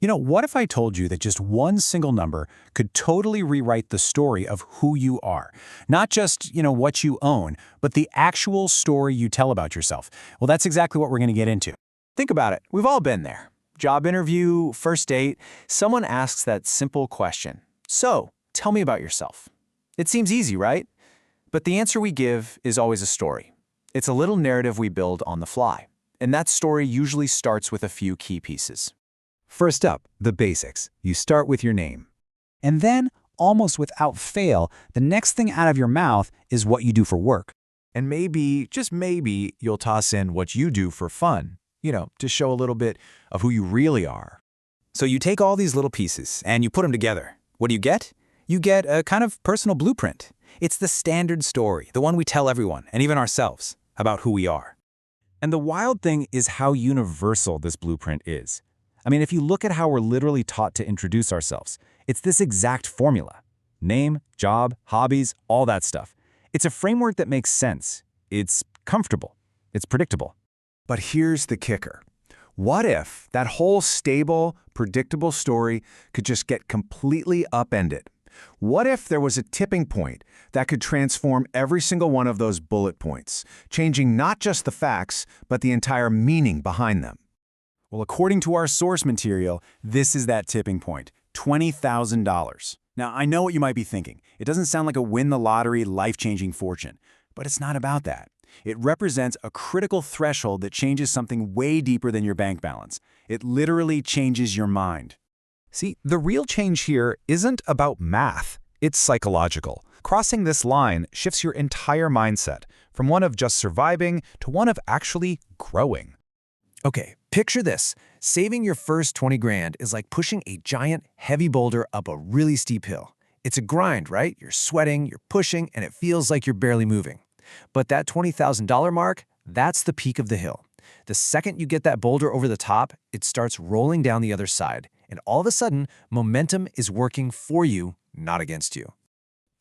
What if I told you that just one single number could totally rewrite the story of who you are? Not just, what you own, but the actual story you tell about yourself. Well, that's exactly what we're going to get into. Think about it. We've all been there. Job interview, first date, someone asks that simple question. So, tell me about yourself. It seems easy, right? But the answer we give is always a story. It's a little narrative we build on the fly. And that story usually starts with a few key pieces. First up, the basics. You start with your name. And then, almost without fail, the next thing out of your mouth is what you do for work. And maybe, just maybe, you'll toss in what you do for fun, to show a little bit of who you really are. So you take all these little pieces and you put them together. What do you get? You get a kind of personal blueprint. It's the standard story, the one we tell everyone, and even ourselves, about who we are. And the wild thing is how universal this blueprint is. If you look at how we're literally taught to introduce ourselves, it's this exact formula. Name, job, hobbies, all that stuff. It's a framework that makes sense. It's comfortable. It's predictable. But here's the kicker. What if that whole stable, predictable story could just get completely upended? What if there was a tipping point that could transform every single one of those bullet points, changing not just the facts, but the entire meaning behind them? Well, according to our source material, this is that tipping point, $20,000. Now, I know what you might be thinking. It doesn't sound like a win-the-lottery, life-changing fortune. But it's not about that. It represents a critical threshold that changes something way deeper than your bank balance. It literally changes your mind. See, the real change here isn't about math. It's psychological. Crossing this line shifts your entire mindset from one of just surviving to one of actually growing. Okay, picture this. Saving your first 20 grand is like pushing a giant, heavy boulder up a really steep hill. It's a grind, right? You're sweating, you're pushing, and it feels like you're barely moving. But that $20,000 mark, that's the peak of the hill. The second you get that boulder over the top, it starts rolling down the other side. And all of a sudden, momentum is working for you, not against you.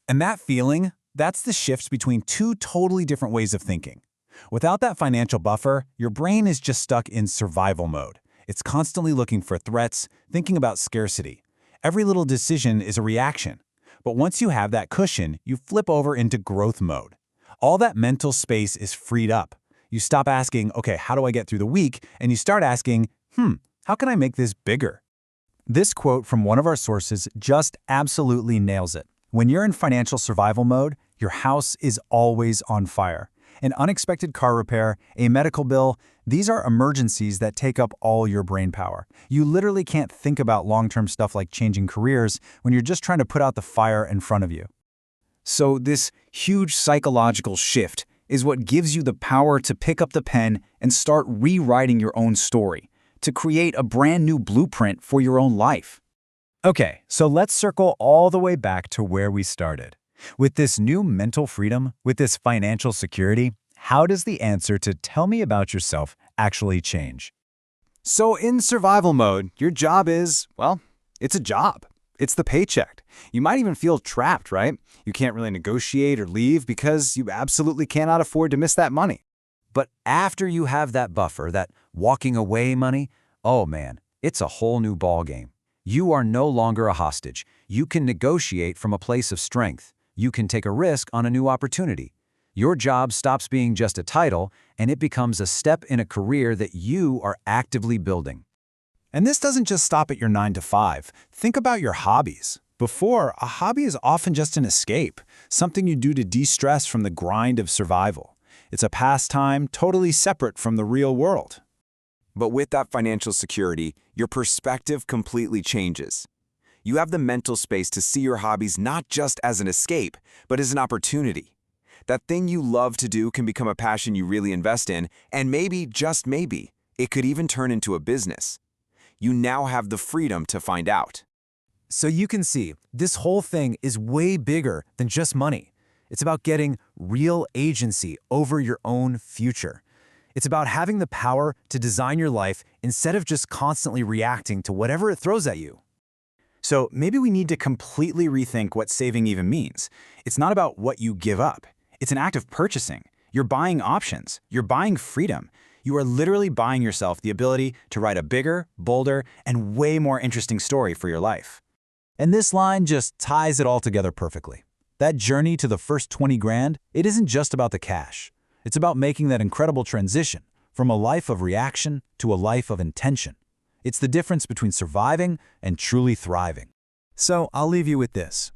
And that feeling, that's the shift between two totally different ways of thinking. Without that financial buffer, your brain is just stuck in survival mode. It's constantly looking for threats, thinking about scarcity. Every little decision is a reaction. But once you have that cushion, you flip over into growth mode. All that mental space is freed up. You stop asking, okay, how do I get through the week? And you start asking, how can I make this bigger? This quote from one of our sources just absolutely nails it. When you're in financial survival mode, your house is always on fire. An unexpected car repair, a medical bill, these are emergencies that take up all your brain power. You literally can't think about long-term stuff like changing careers when you're just trying to put out the fire in front of you. So this huge psychological shift is what gives you the power to pick up the pen and start rewriting your own story, to create a brand new blueprint for your own life. Okay, so let's circle all the way back to where we started. With this new mental freedom, with this financial security, how does the answer to tell me about yourself actually change? So in survival mode, your job is, it's a job. It's the paycheck. You might even feel trapped, right? You can't really negotiate or leave because you absolutely cannot afford to miss that money. But after you have that buffer, that walking away money, oh man, it's a whole new ballgame. You are no longer a hostage. You can negotiate from a place of strength. You can take a risk on a new opportunity. Your job stops being just a title, and it becomes a step in a career that you are actively building. And this doesn't just stop at your 9 to 5. Think about your hobbies. Before, a hobby is often just an escape, something you do to de-stress from the grind of survival. It's a pastime totally separate from the real world. But with that financial security, your perspective completely changes. You have the mental space to see your hobbies not just as an escape, but as an opportunity. That thing you love to do can become a passion you really invest in, and maybe, just maybe, it could even turn into a business. You now have the freedom to find out. So you can see, this whole thing is way bigger than just money. It's about getting real agency over your own future. It's about having the power to design your life instead of just constantly reacting to whatever it throws at you. So maybe we need to completely rethink what saving even means. It's not about what you give up. It's an act of purchasing. You're buying options. You're buying freedom. You are literally buying yourself the ability to write a bigger, bolder, and way more interesting story for your life. And this line just ties it all together perfectly. That journey to the first 20 grand, it isn't just about the cash. It's about making that incredible transition from a life of reaction to a life of intention. It's the difference between surviving and truly thriving. So I'll leave you with this.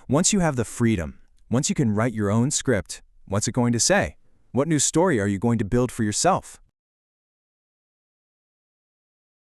Once you have the freedom, once you can write your own script, what's it going to say? What new story are you going to build for yourself?